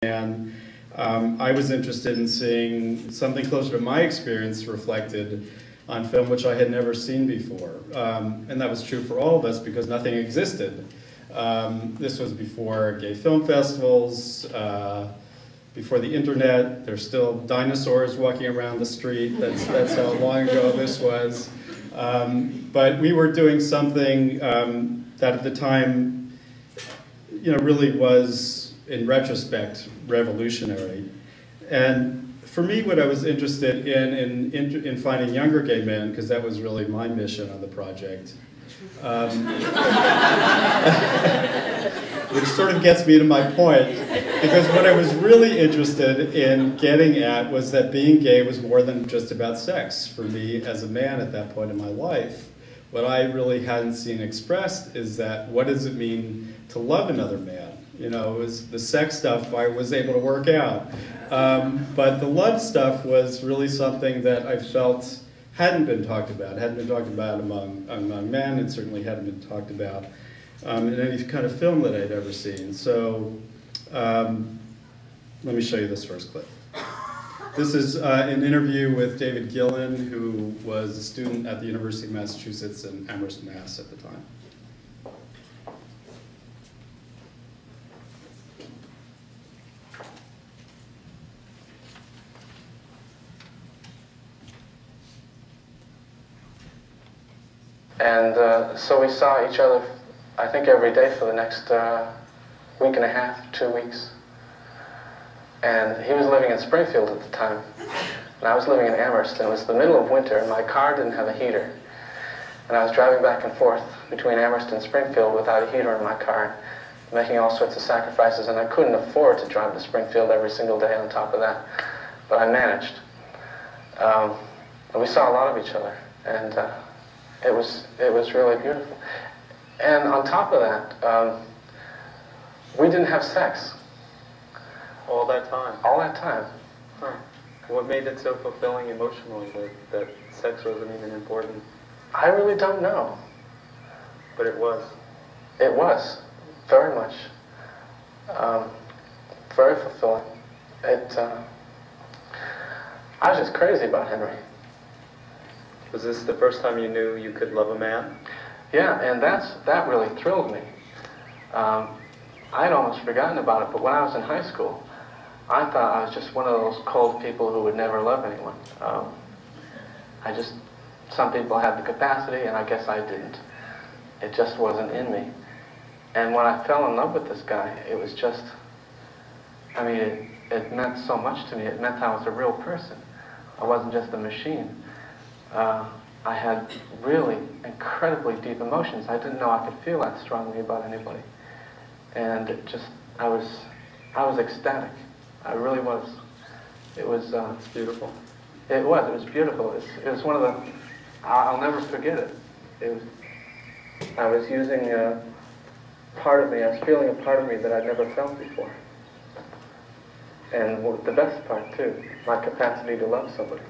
And I was interested in seeing something closer to my experience reflected on film, which I had never seen before. And that was true for all of us because nothing existed. This was before gay film festivals, before the internet. There's still dinosaurs walking around the street. That's how long ago this was. But we were doing something that at the time, really was, in retrospect, revolutionary. And for me, what I was interested in finding younger gay men, because that was really my mission on the project, which sort of gets me to my point, because what I was really interested in getting at was that being gay was more than just about sex for me as a man at that point in my life. What I really hadn't seen expressed is that what does it mean to love another man? It was the sex stuff I was able to work out. But the love stuff was really something that I felt hadn't been talked about among men, and certainly hadn't been talked about in any kind of film that I'd ever seen. So let me show you this first clip. This is an interview with David Gillen, who was a student at the University of Massachusetts in Amherst, Mass. At the time. And so we saw each other, I think, every day for the next week and a half, 2 weeks. And he was living in Springfield at the time, and I was living in Amherst, and it was the middle of winter, and my car didn't have a heater. And I was driving back and forth between Amherst and Springfield without a heater in my car, making all sorts of sacrifices, and I couldn't afford to drive to Springfield every single day on top of that, but I managed. And we saw a lot of each other, and it was really beautiful. And on top of that, we didn't have sex. All that time? All that time. Huh. What made it so fulfilling emotionally that sex wasn't even important? I really don't know. But it was? It was, very much. Very fulfilling. I was just crazy about Henry. Was this the first time you knew you could love a man? Yeah, and that really thrilled me. I'd almost forgotten about it, but when I was in high school, I thought I was just one of those cold people who would never love anyone. Some people had the capacity, and I guess I didn't. It just wasn't in me. And when I fell in love with this guy, it was just, it meant so much to me. It meant I was a real person. I wasn't just a machine. I had really incredibly deep emotions. I didn't know I could feel that strongly about anybody. And I was ecstatic. I really was. It was it's beautiful. It was beautiful. It was one of the, I'll never forget it. I was using part of me, I was feeling a part of me that I'd never felt before. And the best part too, my capacity to love somebody.